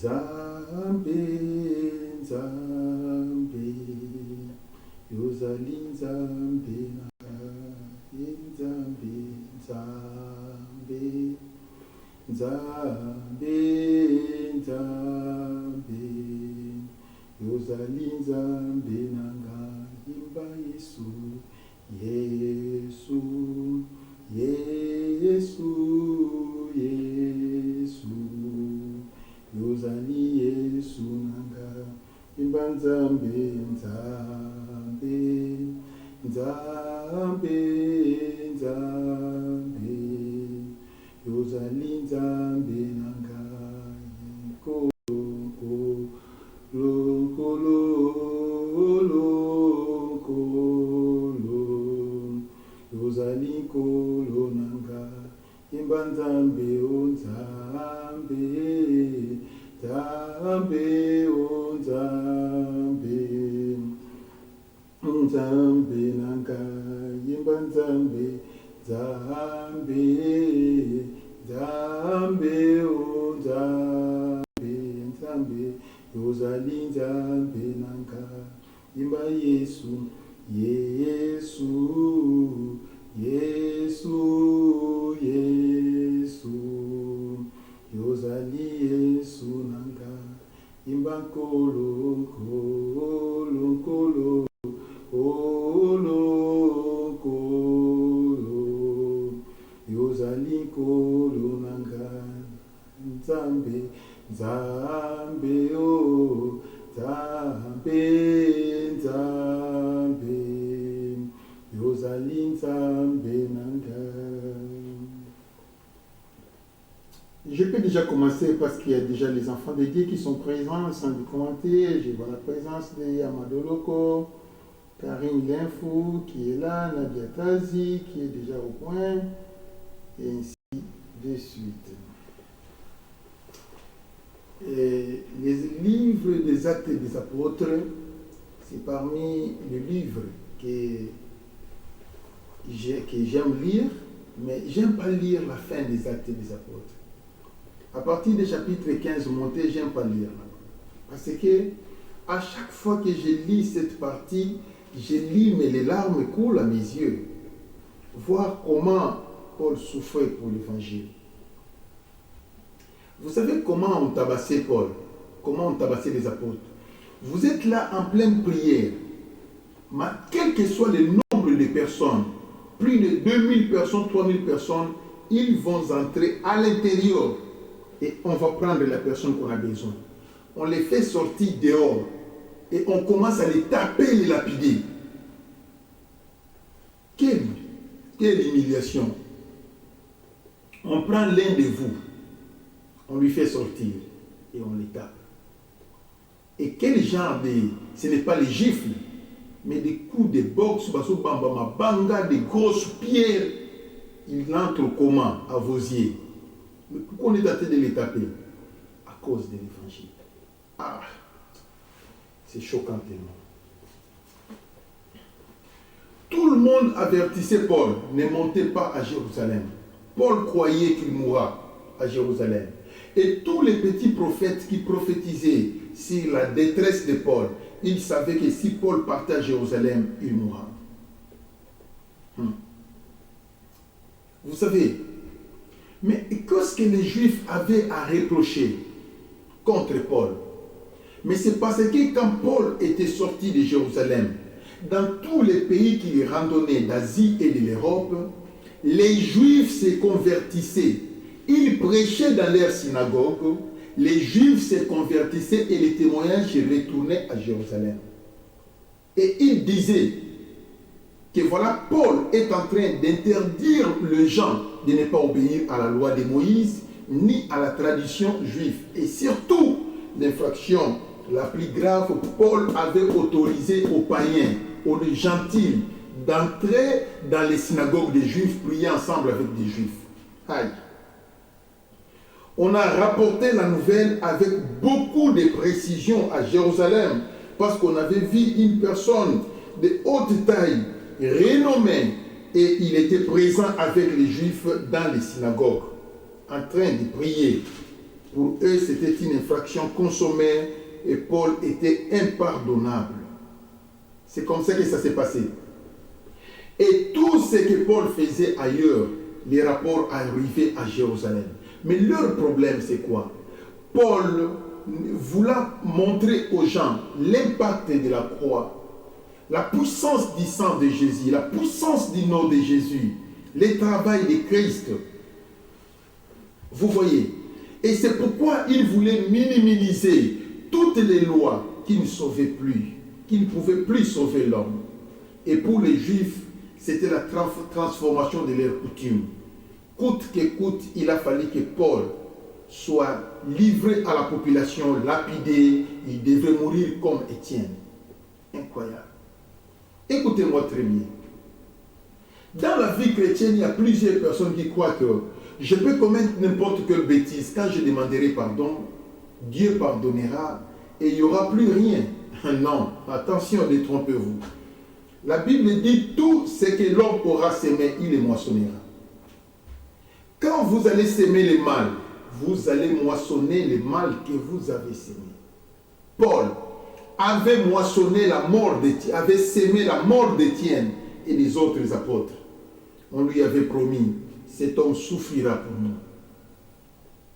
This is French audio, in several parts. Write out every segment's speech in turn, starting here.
Nzambe, Nzambe, yozali Nzambe nanga, Nzambe, Nzambe, Nzambe, Nzambe, yozali Nzambe nanga, yimba Yesu, Yesu, Yesu, Yesu, yozali Yesu nanga, yimba Nzambe, Nzambe, Nzambe, Nzambe, yozali Nzambe nanga, kolo, kolo, kolo, yozali kolo nanga, yimba Nzambe, o Nzambe, Nzambe, o Nzambe, Nzambe nanga, yimba Nzambe, Nzambe, Nzambe, o Nzambe, Nzambe, yozali Nzambe nanga, yimba Yesu, Yesu, Yesu, Yesu, yozali Yesu nanga, yimba kolo, kolo, kolo, kolo, kolo, yozali kolo nanga, Nzambe, Nzambe, oh, Nzambe, Nzambe, yozali Nzambe nanga. Je peux déjà commencer parce qu'il y a déjà les enfants de Dieu qui sont présents sans de commenter. Je vois la présence de Amadou Loko, Karine Linfou qui est là, Nadia Tazi qui est déjà au point, et ainsi de suite. Et les livres des Actes des Apôtres, c'est parmi les livres que j'aime lire, mais j'aime pas lire la fin des Actes des Apôtres. À partir du chapitre 15 monté, j'aime pas lire. Parce que à chaque fois que je lis cette partie, je lis mais les larmes coulent à mes yeux. Voir comment Paul souffrait pour l'évangile. Vous savez comment on tabassait Paul, comment on tabassait les apôtres. Vous êtes là en pleine prière, mais quel que soit le nombre de personnes, plus de 2000 personnes, 3000 personnes, ils vont entrer à l'intérieur et on va prendre la personne qu'on a besoin. On les fait sortir dehors et on commence à les taper et les lapider. Quelle humiliation. On prend l'un de vous, on lui fait sortir et on les tape. Et quel genre de... Ce n'est pas les gifles, mais des coups de boxe, banga, des grosses pierres. Il entre comment à vos yeux? Mais pourquoi on est en train de les taper? À cause de l'évangile. Ah, c'est choquant tellement. Tout le monde avertissait Paul, ne montez pas à Jérusalem. Paul croyait qu'il mourra à Jérusalem. Et tous les petits prophètes qui prophétisaient sur la détresse de Paul, ils savaient que si Paul partait à Jérusalem, il mourra. Vous savez, mais qu'est-ce que les Juifs avaient à reprocher contre Paul? Mais c'est parce que quand Paul était sorti de Jérusalem, dans tous les pays qu'il randonnait d'Asie et de l'Europe, les Juifs se convertissaient. Ils prêchaient dans leur synagogue, les Juifs se convertissaient et les témoignages retournaient à Jérusalem. Et ils disaient que voilà, Paul est en train d'interdire les gens de ne pas obéir à la loi de Moïse, ni à la tradition juive. Et surtout, l'infraction la plus grave, Paul avait autorisé aux païens, aux gentils, d'entrer dans les synagogues des Juifs, prier ensemble avec des Juifs. Aïe. On a rapporté la nouvelle avec beaucoup de précision à Jérusalem, parce qu'on avait vu une personne de haute taille, renommée, et il était présent avec les Juifs dans les synagogues, en train de prier. Pour eux, c'était une infraction consommée et Paul était impardonnable. C'est comme ça que ça s'est passé. Et tout ce que Paul faisait ailleurs, les rapports arrivaient à Jérusalem. Mais leur problème, c'est quoi? Paul voulant montrer aux gens l'impact de la croix, la puissance du sang de Jésus, la puissance du nom de Jésus, le travail de Christ. Vous voyez? Et c'est pourquoi il voulait minimiser toutes les lois qui ne sauvaient plus, qui ne pouvaient plus sauver l'homme. Et pour les Juifs, c'était la transformation de leurs coutumes. Coûte que coûte, il a fallu que Paul soit livré à la population, lapidé, il devait mourir comme Étienne. Incroyable. Écoutez-moi très bien. Dans la vie chrétienne, il y a plusieurs personnes qui croient que je peux commettre n'importe quelle bêtise. Quand je demanderai pardon, Dieu pardonnera et il n'y aura plus rien. Non, attention, ne trompez-vous. La Bible dit tout ce que l'homme aura sémé, il le moissonnera. Quand vous allez s'aimer le mal, vous allez moissonner le mal que vous avez sémé. Paul avait moissonné la mort d'Étienne, avait sémé la mort d'Étienne et des autres apôtres. On lui avait promis, cet homme souffrira pour nous.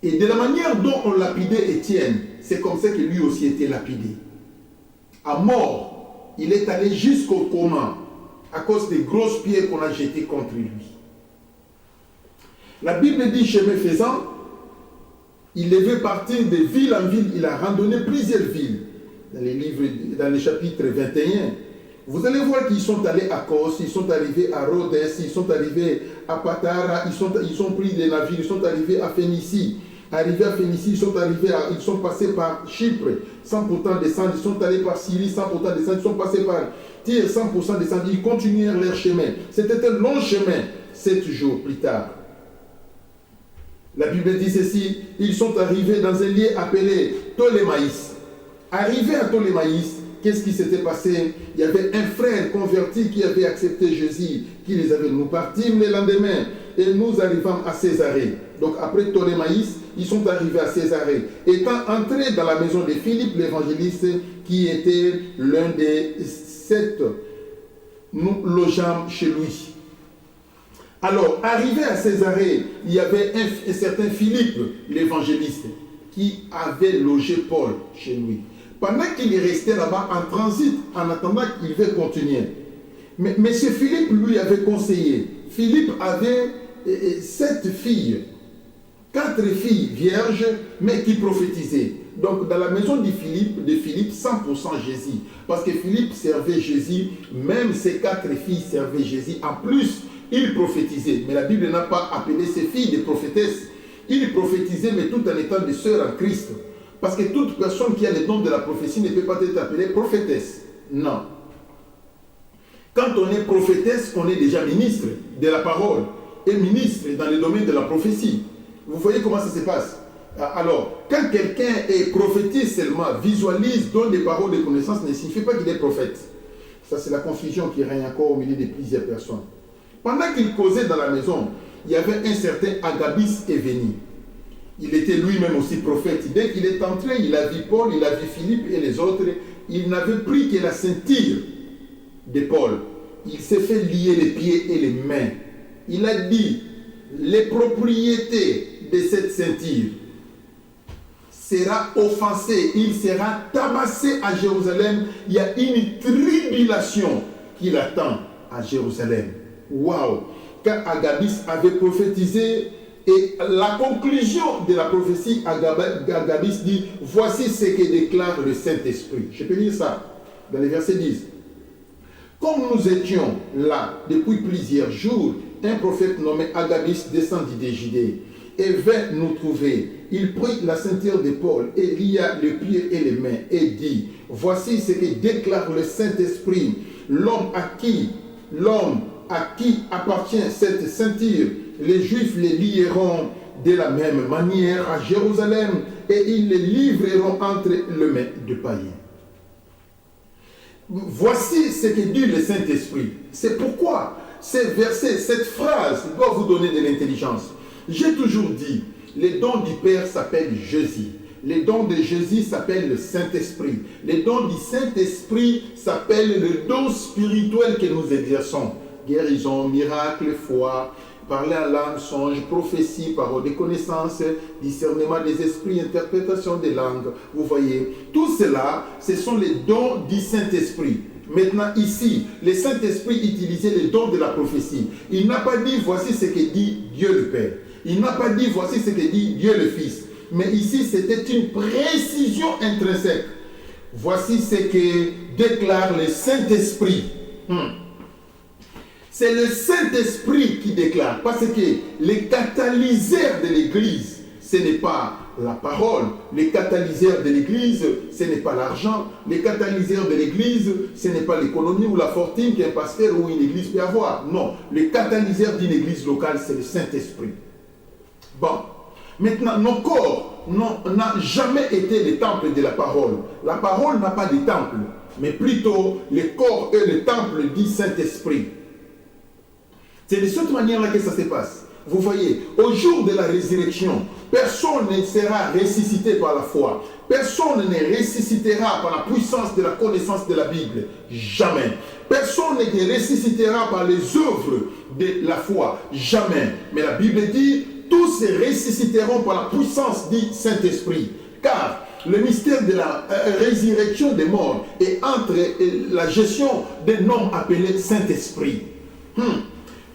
Et de la manière dont on lapidait Étienne, c'est comme ça que lui aussi était lapidé. À mort, il est allé jusqu'au coma à cause des grosses pierres qu'on a jetées contre lui. La Bible dit, chemin faisant, il devait partir de ville en ville. Il a randonné plusieurs villes. Dans le chapitre 21, vous allez voir qu'ils sont allés à Kos, ils sont arrivés à Rhodes, ils sont arrivés à Patara, ils ont pris des navires, ils sont arrivés à Phénicie. Arrivés à Phénicie, ils sont passés par Chypre, sans pourtant descendre, ils sont allés par Syrie, sans pourtant descendre, ils sont passés par Tyr, sans pourtant descendre, ils continuèrent leur chemin. C'était un long chemin, 7 jours plus tard. La Bible dit ceci, ils sont arrivés dans un lieu appelé Ptolémaïs. Arrivés à Ptolémaïs, qu'est-ce qui s'était passé? Il y avait un frère converti qui avait accepté Jésus, qui les avait. Nous partîmes le lendemain et nous arrivâmes à Césarée. Donc après Ptolémaïs, ils sont arrivés à Césarée. Étant entrés dans la maison de Philippe l'évangéliste, qui était l'un des 7, nous logeâmes chez lui. Alors, arrivé à Césarée, il y avait un certain Philippe l'évangéliste qui avait logé Paul chez lui. Pendant qu'il restait là-bas en transit, en attendant qu'il devait continuer. Mais M. Philippe lui avait conseillé. Philippe avait 7 filles, 4 filles vierges, mais qui prophétisaient. Donc dans la maison de Philippe, 100% Jésus. Parce que Philippe servait Jésus, même ses 4 filles servaient Jésus. En plus, il prophétisait. Mais la Bible n'a pas appelé ses filles des prophétesses. Il prophétisait, mais tout en étant des sœurs en Christ. Parce que toute personne qui a le don de la prophétie ne peut pas être appelée prophétesse. Non. Quand on est prophétesse, on est déjà ministre de la parole et ministre dans le domaine de la prophétie. Vous voyez comment ça se passe? Alors, quand quelqu'un est prophétise seulement, visualise, donne des paroles de connaissance, ne signifie pas qu'il est prophète. Ça, c'est la confusion qui règne encore au milieu de plusieurs personnes. Pendant qu'il causait dans la maison, il y avait un certain Agabus est venu. Il était lui-même aussi prophète. Dès qu'il est entré, il a vu Paul, il a vu Philippe et les autres. Il n'avait pris que la ceinture de Paul. Il s'est fait lier les pieds et les mains. Il a dit, les propriétés de cette ceinture sera offensé, il sera tabassé à Jérusalem. Il y a une tribulation qui l'attend à Jérusalem. Waouh! Quand Agabus avait prophétisé, et la conclusion de la prophétie, Agabus dit, voici ce que déclare le Saint-Esprit. Je peux lire ça dans les versets 10. Comme nous étions là depuis plusieurs jours, un prophète nommé Agabus descendit de Judée et vint nous trouver. Il prit la ceinture de Paul et lia les pieds et les mains et dit, voici ce que déclare le Saint-Esprit, l'homme à qui appartient cette ceinture, les Juifs les lieront de la même manière à Jérusalem et ils les livreront entre les mains de païens. Voici ce que dit le Saint-Esprit. C'est pourquoi ces versets, cette phrase doit vous donner de l'intelligence. J'ai toujours dit, Les dons du Père s'appellent Jésus. Les dons de Jésus s'appellent le Saint-Esprit. Les dons du Saint-Esprit s'appellent le don spirituel que nous exerçons. Guérison, miracle, foi, parler en langue, songe, prophétie, parole de connaissance, discernement des esprits, interprétation des langues. Vous voyez, tout cela, ce sont les dons du Saint-Esprit. Maintenant, ici, le Saint-Esprit utilisait les dons de la prophétie. Il n'a pas dit, voici ce que dit Dieu le Père. Il n'a pas dit, voici ce que dit Dieu le Fils. Mais ici, c'était une précision intrinsèque. Voici ce que déclare le Saint-Esprit. C'est le Saint-Esprit qui déclare. Parce que les catalyseurs de l'Église, ce n'est pas la parole. Les catalyseurs de l'Église, ce n'est pas l'argent. Les catalyseurs de l'Église, ce n'est pas l'économie ou la fortune qu'un pasteur ou une église peut avoir. Non, les catalyseurs d'une église locale, c'est le Saint-Esprit. Bon, maintenant, nos corps n'ont jamais été les temples de la parole. La parole n'a pas de temple, mais plutôt le corps est le temple du Saint-Esprit. C'est de cette manière-là que ça se passe. Vous voyez, au jour de la résurrection, personne ne sera ressuscité par la foi. Personne ne ressuscitera par la puissance de la connaissance de la Bible. Jamais. Personne ne ressuscitera par les œuvres de la foi. Jamais. Mais la Bible dit, tous se ressusciteront par la puissance du Saint-Esprit. Car le mystère de la résurrection des morts est entre la gestion d'un homme appelé Saint-Esprit.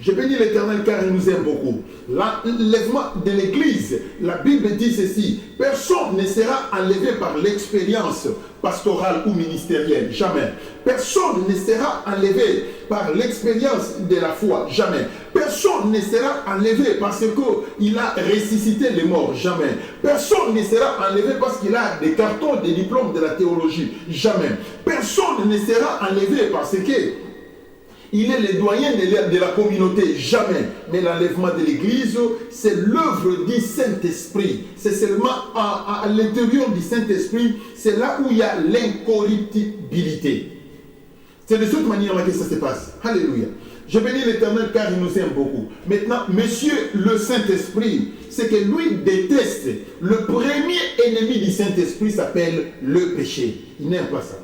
Je bénis l'Éternel car il nous aime beaucoup. L'enlèvement de l'Église, la Bible dit ceci, personne ne sera enlevé par l'expérience pastorale ou ministérielle, jamais. Personne ne sera enlevé par l'expérience de la foi, jamais. Personne ne sera enlevé parce qu'il a ressuscité les morts, jamais. Personne ne sera enlevé parce qu'il a des cartons, des diplômes de la théologie, jamais. Personne ne sera enlevé parce que il est le doyen de la communauté, jamais. Mais l'enlèvement de l'Église, c'est l'œuvre du Saint-Esprit. C'est seulement à l'intérieur du Saint-Esprit, c'est là où il y a l'incorruptibilité. C'est de cette manière-là que ça se passe. Alléluia. Je bénis l'Éternel car il nous aime beaucoup. Maintenant, monsieur le Saint-Esprit, c'est que lui déteste. Le premier ennemi du Saint-Esprit s'appelle le péché. Il n'aime pas ça.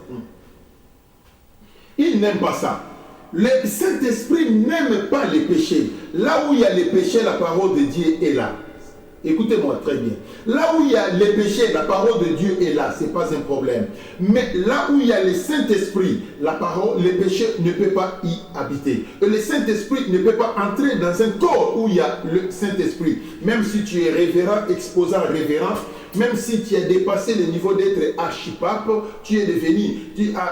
Il n'aime pas ça. Le Saint-Esprit n'aime pas les péchés. Là où il y a les péchés, la parole de Dieu est là. Écoutez-moi très bien. Là où il y a les péchés, la parole de Dieu est là. Ce n'est pas un problème. Mais là où il y a le Saint-Esprit, la parole, le péché ne peut pas y habiter. Et le Saint-Esprit ne peut pas entrer dans un corps où il y a le Saint-Esprit. Même si tu es révérend, exposant révérend, même si tu as dépassé le niveau d'être archipape, tu es devenu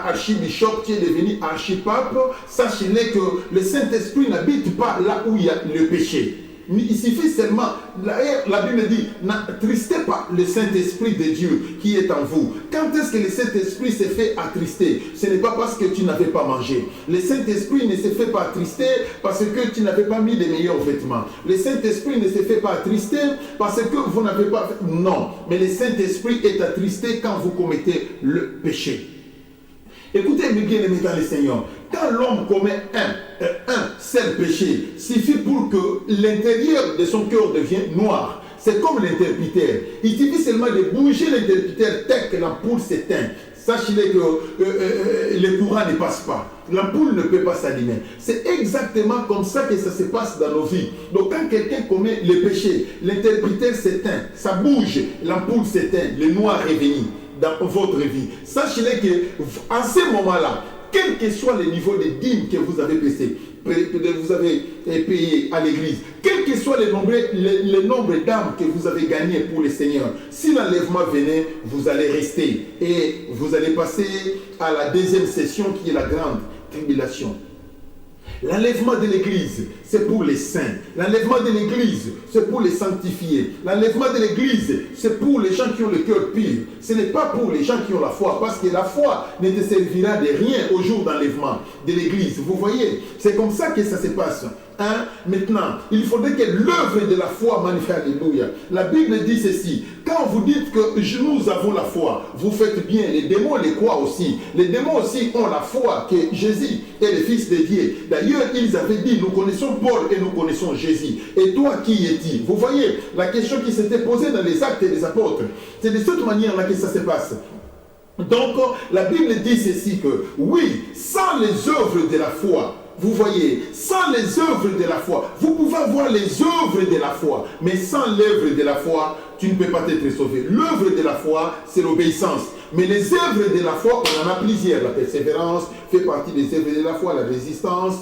archibishop, tu es devenu archipape, sachez-le que le Saint-Esprit n'habite pas là où il y a le péché. Il suffit seulement, la Bible dit, n'attristez pas le Saint-Esprit de Dieu qui est en vous. Quand est-ce que le Saint-Esprit s'est fait attrister? Ce n'est pas parce que tu n'avais pas mangé. Le Saint-Esprit ne s'est fait pas attrister parce que tu n'avais pas mis les meilleurs vêtements. Le Saint-Esprit ne s'est fait pas attrister parce que vous n'avez pas fait... Non, mais le Saint-Esprit est attristé quand vous commettez le péché. Écoutez, mes bien-aimés dans le Seigneur, quand l'homme commet un seul péché, suffit pour que l'intérieur de son cœur devienne noir. C'est comme l'interrupteur. Il suffit seulement de bouger l'interrupteur tel que l'ampoule s'éteint. Sachez-le que le courant ne passe pas. L'ampoule ne peut pas s'allumer. C'est exactement comme ça que ça se passe dans nos vies. Donc quand quelqu'un commet le péché, l'interrupteur s'éteint, ça bouge, l'ampoule s'éteint, le noir est venu dans votre vie. Sachez-le qu'en ce moment-là, quel que soit le niveau de dîmes que vous avez payé à l'église, quel que soit le nombre d'âmes que vous avez gagnées pour le Seigneur, si l'enlèvement venait, vous allez rester et vous allez passer à la deuxième session qui est la grande tribulation. L'enlèvement de l'église, c'est pour les saints. L'enlèvement de l'église, c'est pour les sanctifiés. L'enlèvement de l'église, c'est pour les gens qui ont le cœur pur. Ce n'est pas pour les gens qui ont la foi, parce que la foi ne te servira de rien au jour d'enlèvement de l'église. Vous voyez, c'est comme ça que ça se passe. Hein? Maintenant, il faudrait que l'œuvre de la foi manifeste. Alléluia. La Bible dit ceci. Quand vous dites que nous avons la foi, vous faites bien. Les démons les croient aussi. Les démons aussi ont la foi que Jésus est le Fils de Dieu. D'ailleurs, ils avaient dit, nous connaissons Paul et nous connaissons Jésus. Et toi, qui es-tu? Vous voyez la question qui s'était posée dans les actes des apôtres. C'est de cette manière-là que ça se passe. Donc, la Bible dit ceci que, oui, sans les œuvres de la foi, vous voyez, sans les œuvres de la foi, vous pouvez avoir les œuvres de la foi, mais sans l'œuvre de la foi, tu ne peux pas être sauvé. L'œuvre de la foi, c'est l'obéissance. Mais les œuvres de la foi, on en a plusieurs. La persévérance fait partie des œuvres de la foi, la résistance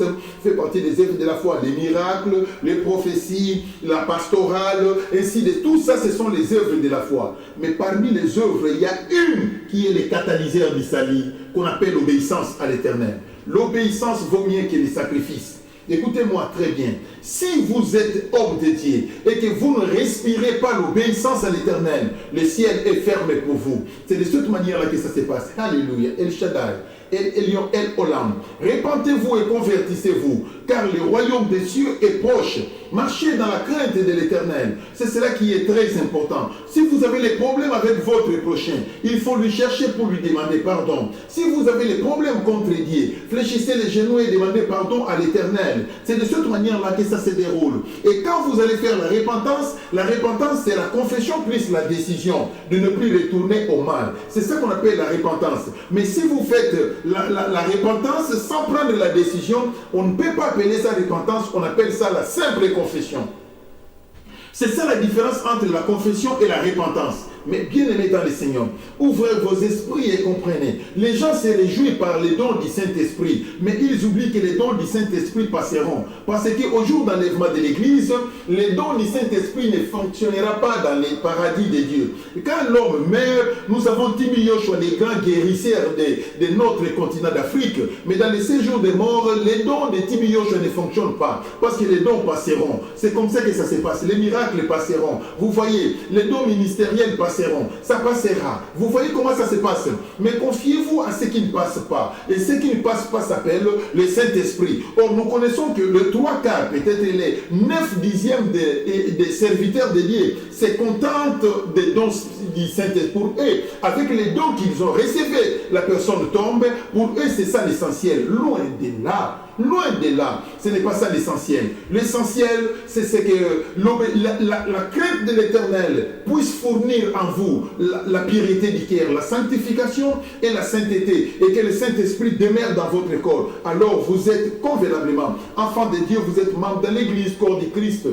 fait partie des œuvres de la foi, les miracles, les prophéties, la pastorale, ainsi de tout ça, ce sont les œuvres de la foi. Mais parmi les œuvres, il y a une qui est le catalyseur du salut, qu'on appelle l'obéissance à l'Éternel. L'obéissance vaut mieux que les sacrifices. Écoutez-moi très bien. Si vous êtes homme de Dieu et que vous ne respirez pas l'obéissance à l'Éternel, le ciel est fermé pour vous. C'est de cette manière-là que ça se passe. Alléluia. El Shaddai, El Elyon, El Olam. Répentez-vous et convertissez-vous, car le royaume des cieux est proche. Marchez dans la crainte de l'Éternel. C'est cela qui est très important. Si vous avez des problèmes avec votre prochain, il faut lui chercher pour lui demander pardon. Si vous avez des problèmes contre Dieu, fléchissez les genoux et demandez pardon à l'Éternel. C'est de cette manière-là que ça se déroule. Et quand vous allez faire la repentance c'est la confession plus la décision de ne plus retourner au mal. C'est ça qu'on appelle la repentance. Mais si vous faites la repentance sans prendre la décision, on ne peut pas appeler ça repentance, on appelle ça la simple confession. C'est ça la différence entre la confession et la repentance. Mais bien aimés dans le Seigneur, ouvrez vos esprits et comprenez. Les gens se réjouissent par les dons du Saint-Esprit, mais ils oublient que les dons du Saint-Esprit passeront. Parce qu'au jour d'enlèvement de l'Église, les dons du Saint-Esprit ne fonctionneront pas dans les paradis de Dieu. Et quand l'homme meurt, nous avons Timi Yoshua, les grands guérisseurs de notre continent d'Afrique. Mais dans les séjours des morts, les dons de Timi Yoshua ne fonctionnent pas. Parce que les dons passeront. C'est comme ça que ça se passe. Les miracles passeront. Vous voyez, les dons ministériels passeront. Ça passera. Vous voyez comment ça se passe. Mais confiez-vous à ce qui ne passe pas. Et ce qui ne passe pas s'appelle le Saint-Esprit. Or, nous connaissons que le 3/4, peut-être les 9/10 des serviteurs de Dieu, se contentent des dons du Saint-Esprit. Pour eux, avec les dons qu'ils ont reçus, la personne tombe. Pour eux, c'est ça l'essentiel. Loin de là. Loin de là, ce n'est pas ça l'essentiel. L'essentiel, c'est que la crainte de l'Éternel puisse fournir en vous la pureté du cœur, la sanctification et la sainteté, et que le Saint-Esprit demeure dans votre corps. Alors vous êtes convenablement enfant de Dieu, vous êtes membre de l'Église, corps du Christ.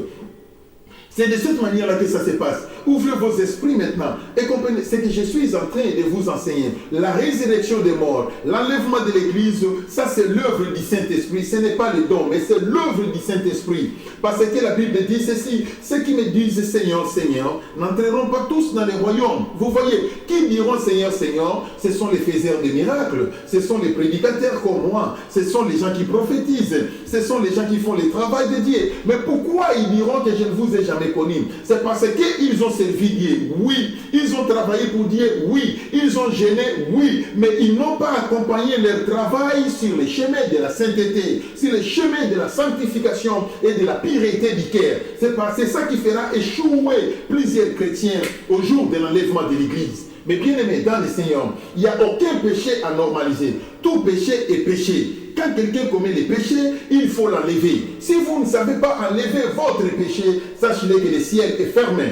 C'est de cette manière-là que ça se passe. Ouvrez vos esprits maintenant et comprenez ce que je suis en train de vous enseigner. La résurrection des morts, l'enlèvement de l'Église, ça c'est l'œuvre du Saint-Esprit. Ce n'est pas le don, mais c'est l'œuvre du Saint-Esprit. Parce que la Bible dit ceci, ceux qui me disent Seigneur, Seigneur, n'entreront pas tous dans les royaumes. Vous voyez, qui diront Seigneur, Seigneur, ce sont les faiseurs de miracles, ce sont les prédicateurs comme moi, ce sont les gens qui prophétisent, ce sont les gens qui font le travail de Dieu. Mais pourquoi ils diront que je ne vous ai jamais connu? C'est parce qu'ils ont servi Dieu, oui. Ils ont travaillé pour Dieu, oui. Ils ont gêné, oui. Mais ils n'ont pas accompagné leur travail sur les chemins de la sainteté, sur les chemins de la sanctification et de la pureté du cœur. C'est ça qui fera échouer plusieurs chrétiens au jour de l'enlèvement de l'Église. Mais bien aimé dans le Seigneur, il n'y a aucun péché à normaliser. Tout péché est péché. Quand quelqu'un commet des péchés, il faut l'enlever. Si vous ne savez pas enlever votre péché, sachez que le ciel est fermé.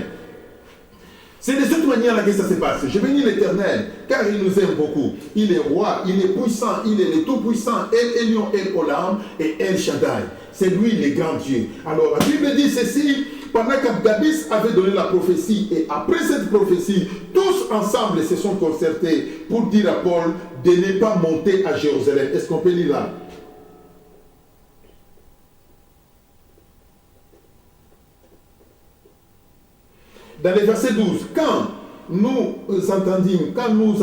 C'est de cette manière-là que ça se passe. Je bénis l'Éternel, car il nous aime beaucoup. Il est roi, il est puissant, il est le tout-puissant, El Elyon, El Olam et El Shaddai. C'est lui le grand Dieu. Alors la Bible dit ceci, pendant qu'Abdabis avait donné la prophétie, et après cette prophétie, tous ensemble se sont concertés pour dire à Paul de ne pas monter à Jérusalem. Est-ce qu'on peut lire là? Dans le verset 12, quand nous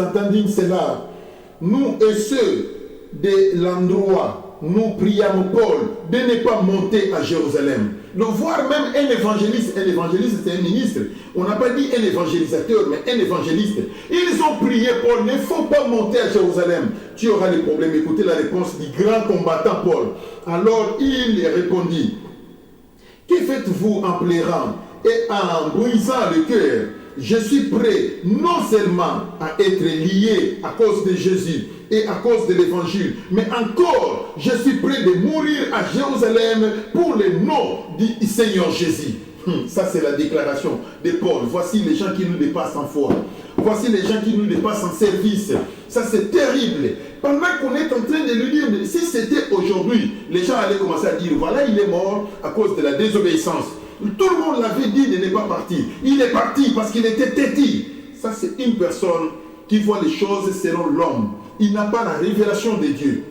entendîmes cela, nous et ceux de l'endroit, nous priâmes Paul de ne pas monter à Jérusalem. De voir même un évangéliste c'est un ministre, on n'a pas dit un évangélisateur, mais un évangéliste. Ils ont prié Paul, il ne faut pas monter à Jérusalem. Tu auras des problèmes. Écoutez la réponse du grand combattant Paul. Alors il répondit, Que faites-vous en pleurant et en brisant le cœur? Je suis prêt non seulement à être lié à cause de Jésus et à cause de l'évangile, mais encore, je suis prêt de mourir à Jérusalem pour le nom du Seigneur Jésus. Ça, c'est la déclaration de Paul. Voici les gens qui nous dépassent en foi. Voici les gens qui nous dépassent en service. Ça, c'est terrible. Pendant qu'on est en train de lui dire, si c'était aujourd'hui, les gens allaient commencer à dire, voilà, il est mort à cause de la désobéissance. Tout le monde l'avait dit de ne pas partir. Il est parti parce qu'il était têtu. Ça, c'est une personne qui voit les choses selon l'homme. Il n'a pas la révélation de Dieu.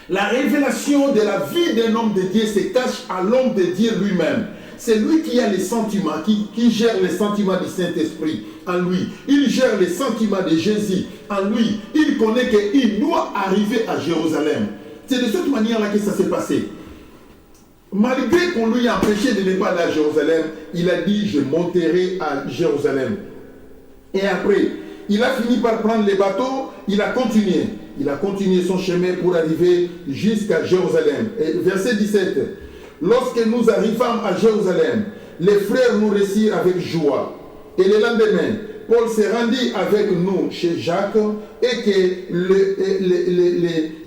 La révélation de la vie d'un homme de Dieu se cache à l'homme de Dieu lui-même. C'est lui qui a les sentiments, qui gère les sentiments du Saint-Esprit en lui. Il gère les sentiments de Jésus en lui. Il connaît qu'il doit arriver à Jérusalem. C'est de cette manière-là que ça s'est passé. Malgré qu'on lui a empêché de ne pas aller à Jérusalem, il a dit, je monterai à Jérusalem. Et après, il a fini par prendre les bateaux, il a continué. Il a continué son chemin pour arriver jusqu'à Jérusalem. Et verset 17. Lorsque nous arrivâmes à Jérusalem, les frères nous reçurent avec joie. Et le lendemain, Paul se rendit avec nous chez Jacques et que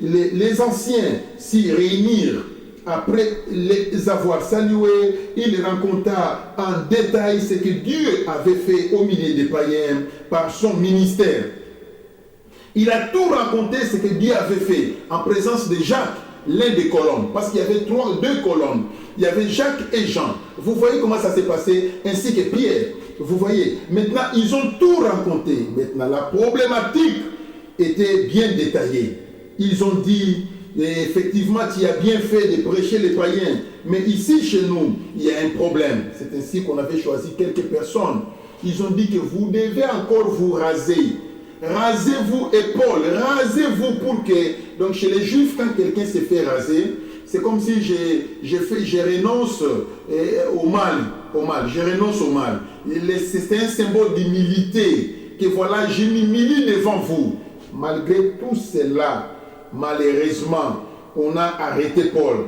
les anciens s'y réunirent. Après les avoir salués, il raconta en détail ce que Dieu avait fait au milieu des païens par son ministère. Il a tout raconté ce que Dieu avait fait en présence de Jacques, l'un des colonnes, parce qu'il y avait deux colonnes. Il y avait Jacques et Jean. Vous voyez comment ça s'est passé, ainsi que Pierre. Vous voyez, maintenant ils ont tout raconté. Maintenant la problématique était bien détaillée. Ils ont dit, effectivement, tu as bien fait de prêcher les païens, mais ici chez nous, il y a un problème. C'est ainsi qu'on avait choisi quelques personnes. Ils ont dit que vous devez encore vous raser. Rasez-vous épaules, rasez-vous pour que... Donc chez les Juifs, quand quelqu'un s'est fait raser, c'est comme si je renonce au mal. Je renonce au mal. C'est un symbole d'humilité, que voilà, je m'humilie devant vous. Malgré tout cela, malheureusement, on a arrêté Paul.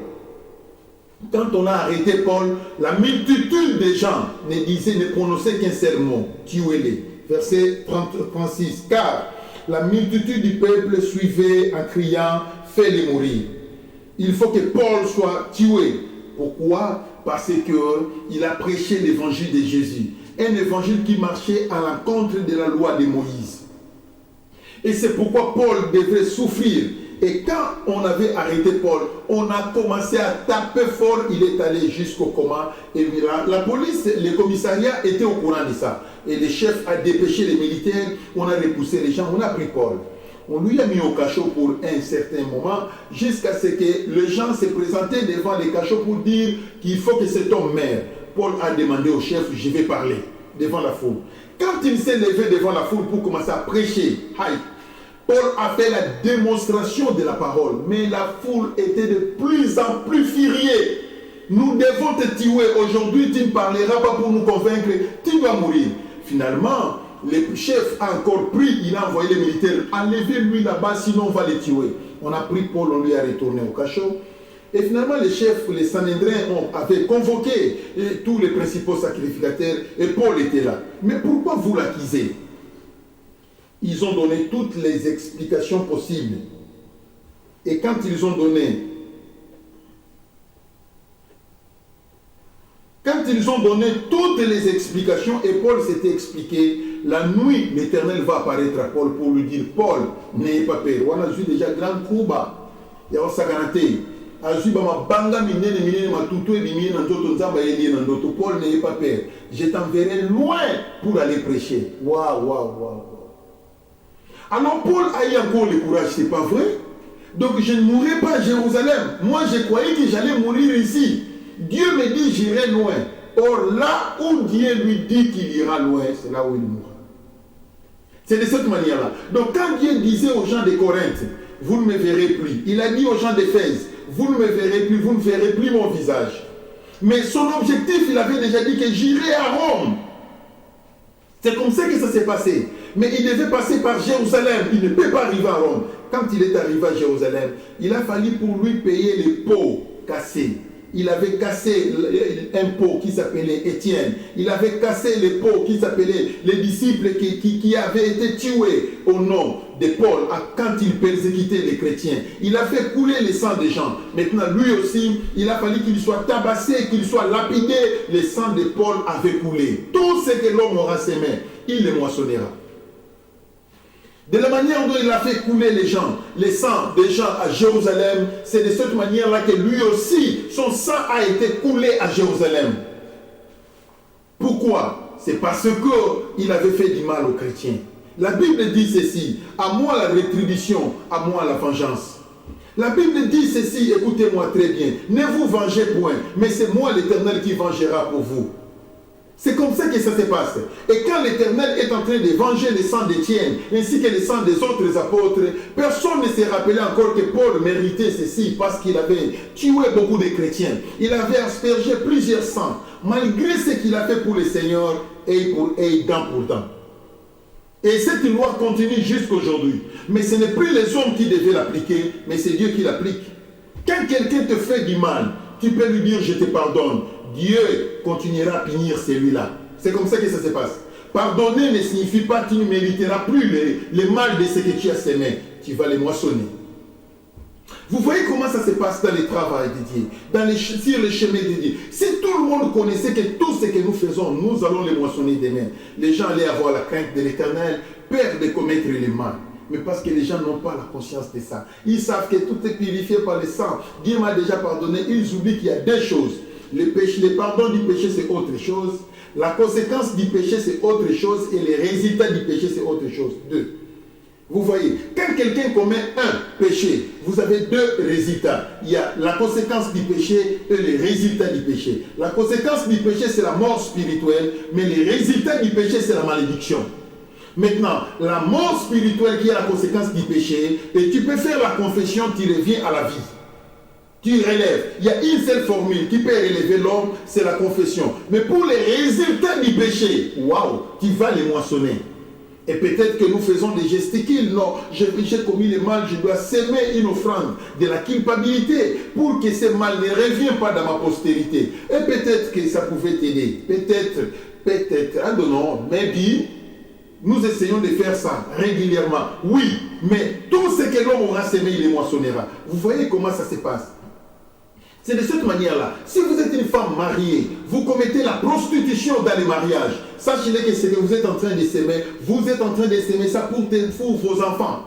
Quand on a arrêté Paul, la multitude des gens ne prononçait qu'un seul mot, tuez-les. Verset 36. Car la multitude du peuple suivait en criant, fais-les mourir. Il faut que Paul soit tué. Pourquoi? Parce qu'il a prêché l'évangile de Jésus. Un évangile qui marchait à l'encontre de la loi de Moïse. Et c'est pourquoi Paul devait souffrir. Et quand on avait arrêté Paul, on a commencé à taper fort. Il est allé jusqu'au coma. Et la police, le commissariat était au courant de ça. Et le chef a dépêché les militaires. On a repoussé les gens. On a pris Paul. On lui a mis au cachot pour un certain moment, jusqu'à ce que les gens se présentaient devant les cachots pour dire qu'il faut que cet homme meure. Paul a demandé au chef, je vais parler devant la foule. Quand il s'est levé devant la foule pour commencer à prêcher, Paul a fait la démonstration de la parole, mais la foule était de plus en plus furieux. Nous devons te tuer aujourd'hui, tu ne parleras pas pour nous convaincre, tu dois mourir. Finalement, le chef a encore pris, il a envoyé les militaires, enlevez-lui là-bas, sinon on va les tuer. On a pris Paul, on lui a retourné au cachot. Et finalement, les chefs, les Sanhédrins avaient convoqué tous les principaux sacrificateurs et Paul était là. Mais pourquoi vous l'accusez? Ils ont donné toutes les explications possibles. Et quand ils ont donné toutes les explications, et Paul s'était expliqué, la nuit, l'Éternel va apparaître à Paul pour lui dire, Paul, n'ayez pas peur. On a vu déjà grand Kuba. Il y a un saganate. Paul, n'ayez pas peur. Je t'enverrai loin pour aller prêcher. Waouh. Alors Paul a eu encore le courage, c'est pas vrai? Donc je ne mourrai pas à Jérusalem. Moi je croyais que j'allais mourir ici. Dieu me dit j'irai loin. Or là où Dieu lui dit qu'il ira loin, c'est là où il mourra. C'est de cette manière-là. Donc quand Dieu disait aux gens de Corinthe, vous ne me verrez plus. Il a dit aux gens d'Éphèse, vous ne me verrez plus, vous ne verrez plus mon visage. Mais son objectif, il avait déjà dit que j'irai à Rome. C'est comme ça que ça s'est passé. Mais il devait passer par Jérusalem. Il ne peut pas arriver à Rome. Quand il est arrivé à Jérusalem, il a fallu pour lui payer les pots cassés. Il avait cassé un pot qui s'appelait Étienne. Il avait cassé les pots qui s'appelaient les disciples qui avaient été tués au nom de Paul quand il persécutait les chrétiens. Il a fait couler le sang des gens. Maintenant, lui aussi, il a fallu qu'il soit tabassé, qu'il soit lapidé. Le sang de Paul avait coulé. Tout ce que l'homme aura semé, il le moissonnera. De la manière dont il a fait couler les sangs des gens à Jérusalem, c'est de cette manière-là que lui aussi, son sang a été coulé à Jérusalem. Pourquoi? C'est parce qu'il avait fait du mal aux chrétiens. La Bible dit ceci, à moi la rétribution, à moi la vengeance. La Bible dit ceci, écoutez-moi très bien, ne vous vengez point, mais c'est moi l'Éternel qui vengera pour vous. C'est comme ça que ça se passe. Et quand l'Éternel est en train de venger le sang d'Étienne, ainsi que le sang des autres apôtres, personne ne s'est rappelé encore que Paul méritait ceci parce qu'il avait tué beaucoup de chrétiens. Il avait aspergé plusieurs sangs, malgré ce qu'il a fait pour le Seigneur et dent pour dent. Et cette loi continue jusqu'aujourd'hui. Mais ce n'est plus les hommes qui devaient l'appliquer, mais c'est Dieu qui l'applique. Quand quelqu'un te fait du mal, tu peux lui dire je te pardonne. Dieu continuera à punir celui-là. C'est comme ça que ça se passe. Pardonner ne signifie pas que tu ne mériteras plus le mal de ce que tu as semé. Tu vas les moissonner. Vous voyez comment ça se passe dans le travail de Dieu, sur le chemin de Dieu. Si tout le monde connaissait que tout ce que nous faisons, nous allons les moissonner demain. Les gens allaient avoir la crainte de l'Éternel, peur de commettre le mal. Mais parce que les gens n'ont pas la conscience de ça. Ils savent que tout est purifié par le sang. Dieu m'a déjà pardonné. Ils oublient qu'il y a deux choses. Le pardon du péché, c'est autre chose. La conséquence du péché, c'est autre chose. Et les résultats du péché, c'est autre chose. Deux. Vous voyez, quand quelqu'un commet un péché, vous avez deux résultats. Il y a la conséquence du péché et les résultats du péché. La conséquence du péché, c'est la mort spirituelle. Mais les résultats du péché, c'est la malédiction. Maintenant, la mort spirituelle qui est la conséquence du péché, et tu peux faire la confession, tu reviens à la vie. Tu relèves. Il y a une seule formule qui peut relever l'homme, c'est la confession. Mais pour les résultats du péché, waouh, tu vas les moissonner. Et peut-être que nous faisons des gesticules. Non, j'ai commis le mal, je dois s'aimer une offrande de la culpabilité pour que ce mal ne revienne pas dans ma postérité. Et peut-être que ça pouvait t'aider. Peut-être, I don't know, maybe. Nous essayons de faire ça régulièrement. Oui, mais tout ce que l'homme aura semé, il les moissonnera. Vous voyez comment ça se passe? C'est de cette manière-là. Si vous êtes une femme mariée, vous commettez la prostitution dans les mariages. Sachez que ce que vous êtes en train de s'aimer, vous êtes en train de s'aimer ça pour vos enfants.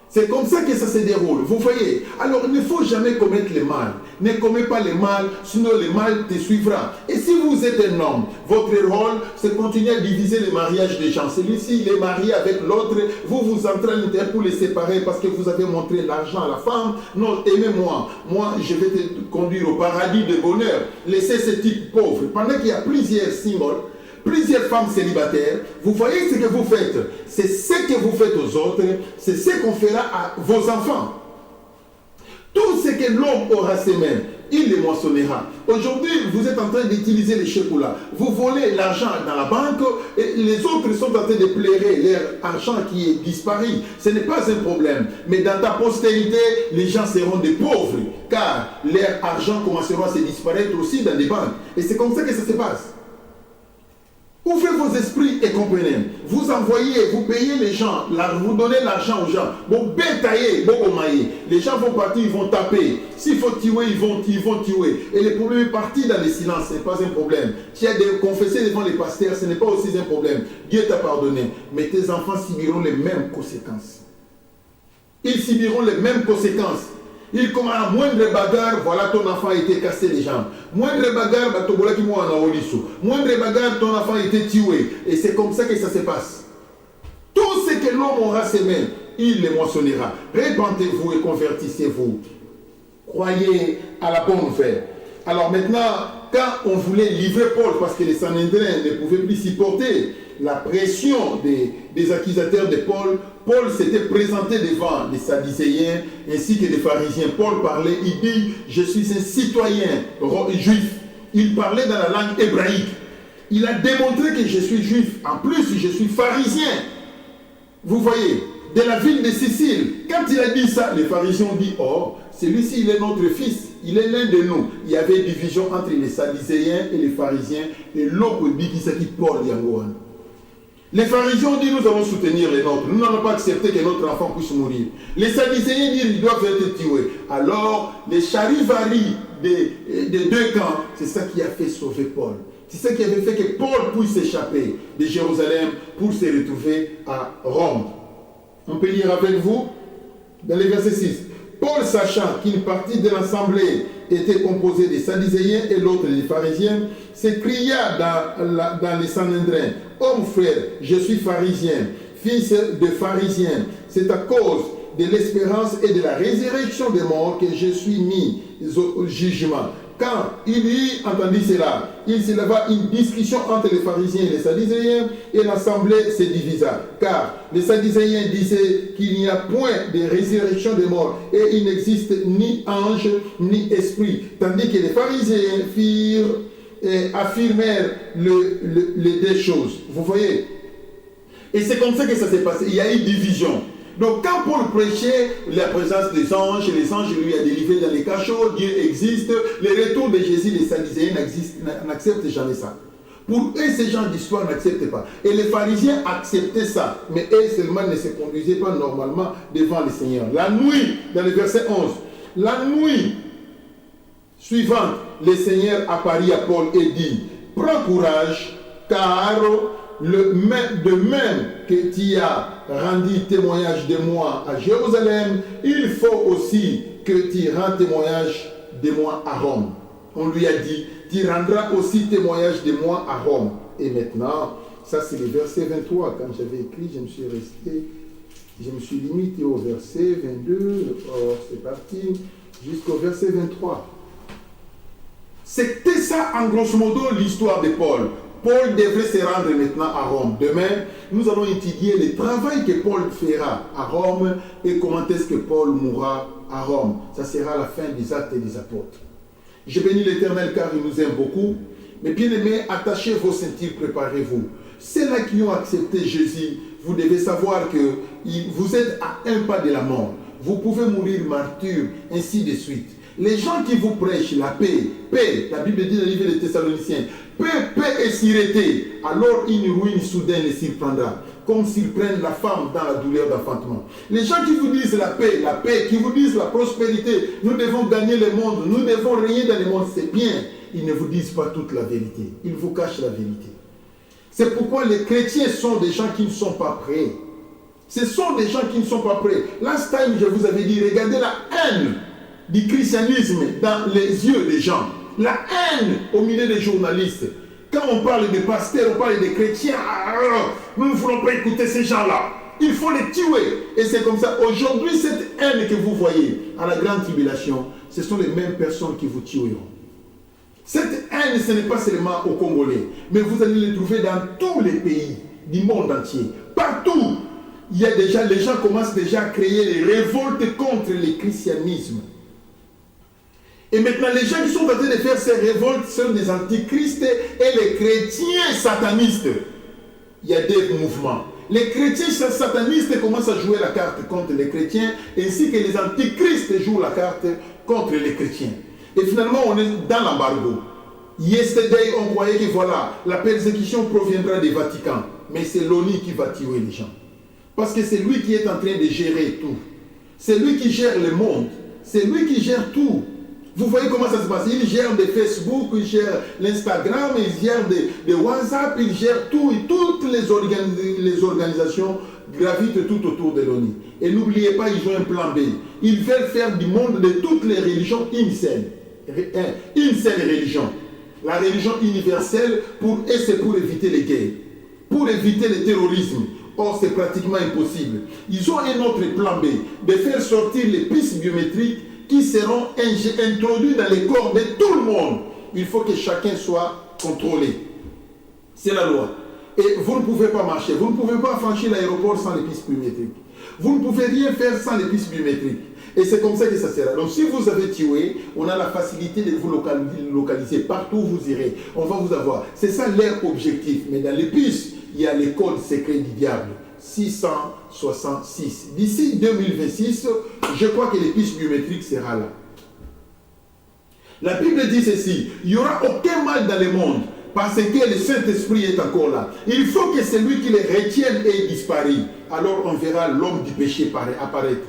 C'est comme ça que ça se déroule. Vous voyez? Alors, il ne faut jamais commettre le mal. Ne commets pas le mal, sinon le mal te suivra. Et si vous êtes un homme, votre rôle, c'est continuer à diviser les mariages des gens. Celui-ci, il est marié avec l'autre, vous entrez à l'intérieur pour les séparer parce que vous avez montré l'argent à la femme. Non, aimez-moi. Moi, je vais te conduire au paradis de bonheur. Laissez ce type pauvre. Pendant qu'il y a plusieurs symboles, plusieurs femmes célibataires, vous voyez ce que vous faites. C'est ce que vous faites aux autres, c'est ce qu'on fera à vos enfants. Tout ce que l'homme aura semé, il les moissonnera. Aujourd'hui, vous êtes en train d'utiliser les chocolats. Vous volez l'argent dans la banque et les autres sont en train de pleurer leur argent qui est disparu. Ce n'est pas un problème. Mais dans ta postérité, les gens seront des pauvres car leur argent commencera à se disparaître aussi dans les banques. Et c'est comme ça que ça se passe. Ouvrez vos esprits et comprenez. Vous envoyez, vous payez les gens, vous donnez l'argent aux gens. Bon, bétaillez, bon, maillé. Les gens vont partir, ils vont taper. S'il faut tuer, ils vont tuer. Et le problème est parti dans le silence, ce n'est pas un problème. Tu as confessé devant les pasteurs, ce n'est pas aussi un problème. Dieu t'a pardonné. Mais tes enfants subiront les mêmes conséquences. Ils subiront les mêmes conséquences. Il commence à moindre bagarre, voilà ton enfant a été cassé les jambes. Moindre bagarre, moindre bagarre, ton enfant a été tué. Et c'est comme ça que ça se passe. Tout ce que l'homme aura semé, il les moissonnera. Répentez-vous et convertissez-vous. Croyez à la bonne nouvelle. Alors maintenant, quand on voulait livrer Paul, parce que les Sanhédrins ne pouvaient plus supporter la pression des accusateurs de Paul, Paul s'était présenté devant les Sadducéens ainsi que les pharisiens. Paul parlait, il dit, je suis un citoyen juif. Il parlait dans la langue hébraïque. Il a démontré que je suis juif. En plus, je suis pharisien. Vous voyez, de la ville de Sicile. Quand il a dit ça, les pharisiens ont dit, oh, celui-ci, il est notre fils, il est l'un de nous. Il y avait division entre les sadducéens et les pharisiens, et l'autre dit qui c'est qui Paul Yangoan. Les pharisiens ont dit, nous allons soutenir les nôtres, nous n'allons pas accepter que notre enfant puisse mourir. Les sadducéens disent, ils doivent être tués. Alors, les charivari des deux camps, c'est ça qui a fait sauver Paul. C'est ça qui avait fait que Paul puisse s'échapper de Jérusalem pour se retrouver à Rome. On peut lire avec vous dans les versets 6. Paul, sachant qu'une partie de l'assemblée était composée des Sadducéens et l'autre des pharisiens, s'écria dans les Sanhédrins, « Homme frère, je suis pharisien, fils de pharisien. C'est à cause de l'espérance et de la résurrection des morts que je suis mis au jugement. » Quand il eut entendu cela, il s'éleva une discussion entre les pharisiens et les sadducéens, et l'assemblée se divisa. Car les sadducéens disaient qu'il n'y a point de résurrection des morts, et il n'existe ni ange ni esprit, tandis que les pharisiens affirmèrent les deux choses. Vous voyez? Et c'est comme ça que ça s'est passé. Il y a eu division. Donc quand Paul prêchait la présence des anges, les anges lui a délivré dans les cachots, Dieu existe, le retour de Jésus, les Sadducéens n'acceptent jamais ça. Pour eux, ces gens d'histoire n'acceptent pas. Et les pharisiens acceptaient ça, mais eux seulement ne se conduisaient pas normalement devant le Seigneur. La nuit, dans le verset 11, la nuit suivante, le Seigneur apparut à Paul et dit, « Prends courage, car de même que tu as rendu témoignage de moi à Jérusalem, il faut aussi que tu rends témoignage de moi à Rome. » On lui a dit, tu rendras aussi témoignage de moi à Rome. Et maintenant, ça c'est le verset 23. Quand j'avais écrit, je me suis limité au verset 22. Or, c'est parti jusqu'au verset 23. C'était ça, en grosso modo, l'histoire de Paul. Paul devrait se rendre maintenant à Rome. Demain, nous allons étudier le travail que Paul fera à Rome et comment est-ce que Paul mourra à Rome. Ça sera la fin des actes et des apôtres. Je bénis l'Éternel car il nous aime beaucoup. Mais bien aimés, attachez vos ceintures, préparez-vous. Ceux-là qui ont accepté Jésus, vous devez savoir que vous êtes à un pas de la mort. Vous pouvez mourir martyr, ainsi de suite. Les gens qui vous prêchent la paix, la Bible dit dans le livre des Thessaloniciens, paix et sûreté, alors une ruine soudaine les surprendra, comme s'ils prennent la femme dans la douleur d'enfantement. Les gens qui vous disent la paix, qui vous disent la prospérité, nous devons gagner le monde, nous devons régner dans le monde, c'est bien. Ils ne vous disent pas toute la vérité, ils vous cachent la vérité. C'est pourquoi les chrétiens sont des gens qui ne sont pas prêts. Ce sont des gens qui ne sont pas prêts. Last time, je vous avais dit, regardez la haine du christianisme dans les yeux des gens. La haine au milieu des journalistes. Quand on parle de pasteurs, on parle de chrétiens, nous ne voulons pas écouter ces gens-là. Il faut les tuer. Et c'est comme ça. Aujourd'hui, cette haine que vous voyez à la grande tribulation, ce sont les mêmes personnes qui vous tueront. Cette haine, ce n'est pas seulement aux Congolais, mais vous allez les trouver dans tous les pays du monde entier. Partout, il y a déjà, les gens commencent déjà à créer des révoltes contre le christianisme. Et maintenant, les gens qui sont en train de faire ces révoltes sont des antichristes et les chrétiens satanistes. Il y a des mouvements. Les chrétiens satanistes commencent à jouer la carte contre les chrétiens, ainsi que les antichristes jouent la carte contre les chrétiens. Et finalement, on est dans l'embargo. Yesterday, on croyait que voilà, la persécution proviendra du Vatican. Mais c'est l'ONU qui va tuer les gens. Parce que c'est lui qui est en train de gérer tout. C'est lui qui gère le monde. C'est lui qui gère tout. Vous voyez comment ça se passe. Il gère des Facebook, il gère l'Instagram, il gère des WhatsApp, il gère tout. Et toutes les organisations gravitent tout autour de l'ONU. Et n'oubliez pas, ils ont un plan B. Ils veulent faire du monde de toutes les religions une seule. Une seule religion. La religion universelle, pour eux, c'est pour éviter les guerres. Pour éviter le terrorisme. Or, c'est pratiquement impossible. Ils ont un autre plan B. De faire sortir les puces biométriques qui seront introduits dans les corps de tout le monde. Il faut que chacun soit contrôlé. C'est la loi. Et vous ne pouvez pas marcher. Vous ne pouvez pas franchir l'aéroport sans les puces biométriques. Vous ne pouvez rien faire sans les puces biométriques. Et c'est comme ça que ça sera. Donc si vous avez tué, on a la facilité de vous localiser. Partout où vous irez, on va vous avoir. C'est ça leur objectif. Mais dans les puces, il y a les codes secrets du diable. 666. D'ici 2026, je crois que l'épice biométrique sera là. La Bible dit ceci, il n'y aura aucun mal dans le monde parce que le Saint-Esprit est encore là. Il faut que celui qui les retienne ait disparu. Alors on verra l'homme du péché apparaître.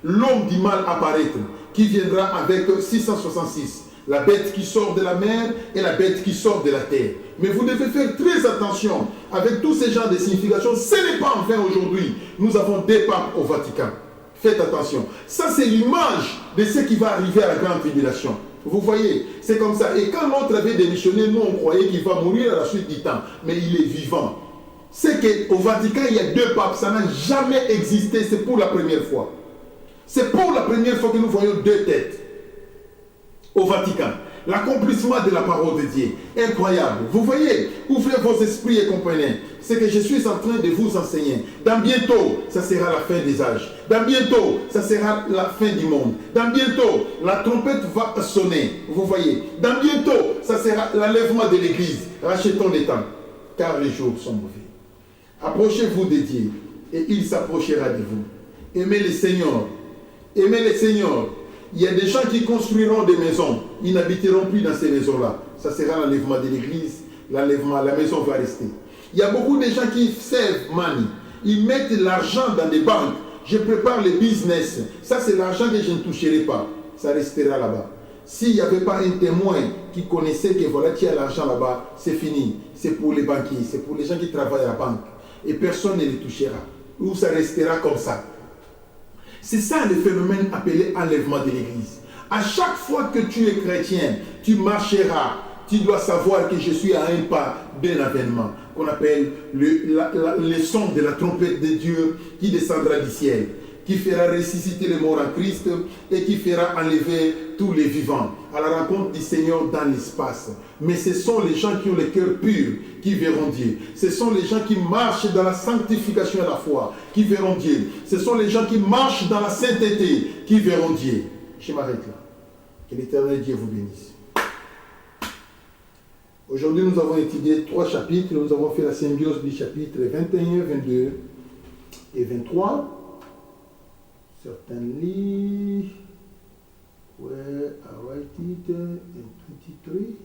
L'homme du mal apparaître, qui viendra avec 666. La bête qui sort de la mer et la bête qui sort de la terre. Mais vous devez faire très attention avec tous ces genres de significations. Ce n'est pas enfin aujourd'hui. Nous avons 2 papes au Vatican. Faites attention. Ça, c'est l'image de ce qui va arriver à la grande tribulation. Vous voyez, c'est comme ça. Et quand l'autre avait démissionné, nous, on croyait qu'il va mourir à la suite du temps. Mais il est vivant. C'est qu'au Vatican, il y a 2 papes. Ça n'a jamais existé. C'est pour la première fois. C'est pour la première fois que nous voyons 2 têtes au Vatican. L'accomplissement de la parole de Dieu. Incroyable. Vous voyez, ouvrez vos esprits et comprenez. C'est que je suis en train de vous enseigner. Dans bientôt, ça sera la fin des âges. Dans bientôt, ça sera la fin du monde. Dans bientôt, la trompette va sonner. Vous voyez. Dans bientôt, ça sera l'enlèvement de l'église. Rachetons les temps, car les jours sont mauvais. Approchez-vous de Dieu et il s'approchera de vous. Aimez le Seigneur. Aimez le Seigneur. Il y a des gens qui construiront des maisons. Ils n'habiteront plus dans ces maisons-là. Ça sera l'enlèvement de l'église. L'enlèvement, la maison va rester. Il y a beaucoup de gens qui savent money. Ils mettent l'argent dans des banques. Je prépare le business. Ça, c'est l'argent que je ne toucherai pas. Ça restera là-bas. S'il n'y avait pas un témoin qui connaissait que voilà, tu as l'argent là-bas, c'est fini. C'est pour les banquiers, c'est pour les gens qui travaillent à la banque. Et personne ne les touchera. Ou ça restera comme ça. C'est ça le phénomène appelé enlèvement de l'église. À chaque fois que tu es chrétien, tu marcheras. Tu dois savoir que je suis à un pas d'un avènement qu'on appelle le son de la trompette de Dieu qui descendra du ciel, qui fera ressusciter les morts en Christ et qui fera enlever tous les vivants à la rencontre du Seigneur dans l'espace. Mais ce sont les gens qui ont le cœur pur qui verront Dieu. Ce sont les gens qui marchent dans la sanctification et la foi qui verront Dieu. Ce sont les gens qui marchent dans la sainteté qui verront Dieu. Je m'arrête là. Que l'Éternel Dieu vous bénisse. Aujourd'hui, nous avons étudié 3 chapitres. Nous avons fait la symbiose du chapitre 21, 22 et 23. Certains lisent. Where I write it in 23.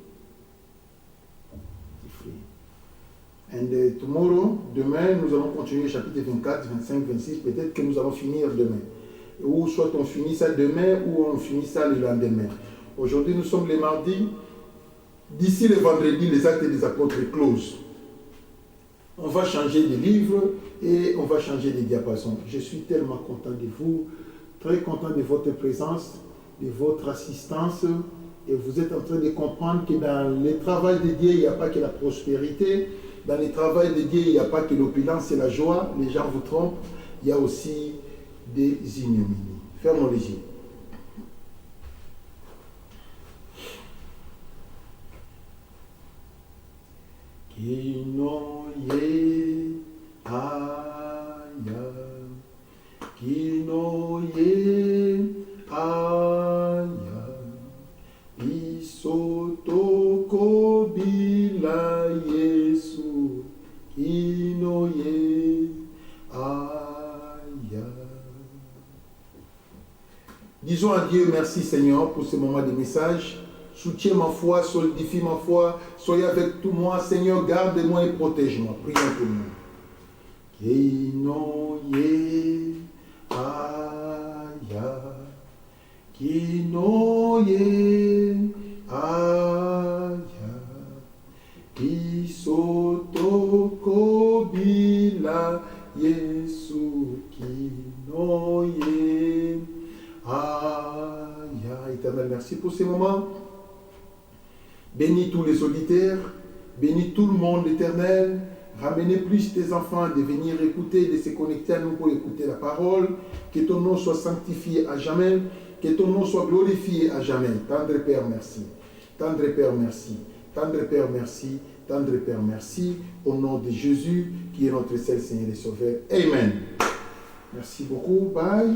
And tomorrow, demain, nous allons continuer le chapitre 24, 25, 26. Peut-être que nous allons finir demain. Ou soit on finit ça demain, ou on finit ça le lendemain. Aujourd'hui, nous sommes les mardis. D'ici le vendredi, les actes des apôtres closent. On va changer de livre et on va changer de diapason. Je suis tellement content de vous, très content de votre présence, de votre assistance. Et vous êtes en train de comprendre que dans le travail de Dieu, il n'y a pas que la prospérité. Dans le travail de Dieu, il n'y a pas que l'opulence et la joie. Les gens vous trompent. Il y a aussi des ignominies. Fermons les yeux. Kinoye aya, kinoye aya, isotoko bila Yesu, kinoye aya. Disons à Dieu merci Seigneur pour ce moment de message. Soutiens ma foi, solidifie ma foi, soyez avec tout moi, Seigneur, garde-moi et protège-moi. Prions pour nous. Kinoye aya, kinoye aya, isotoko bila Yesu, kinoye aya. Éternel, merci pour ces moments. Bénis tous les auditeurs, bénis tout le monde, l'Éternel. Ramenez plus tes enfants de venir écouter, de se connecter à nous pour écouter la parole. Que ton nom soit sanctifié à jamais. Que ton nom soit glorifié à jamais. Tendre Père, merci. Tendre Père, merci. Tendre Père, merci. Tendre Père, merci. Au nom de Jésus, qui est notre seul Seigneur et Sauveur. Amen. Merci beaucoup. Bye.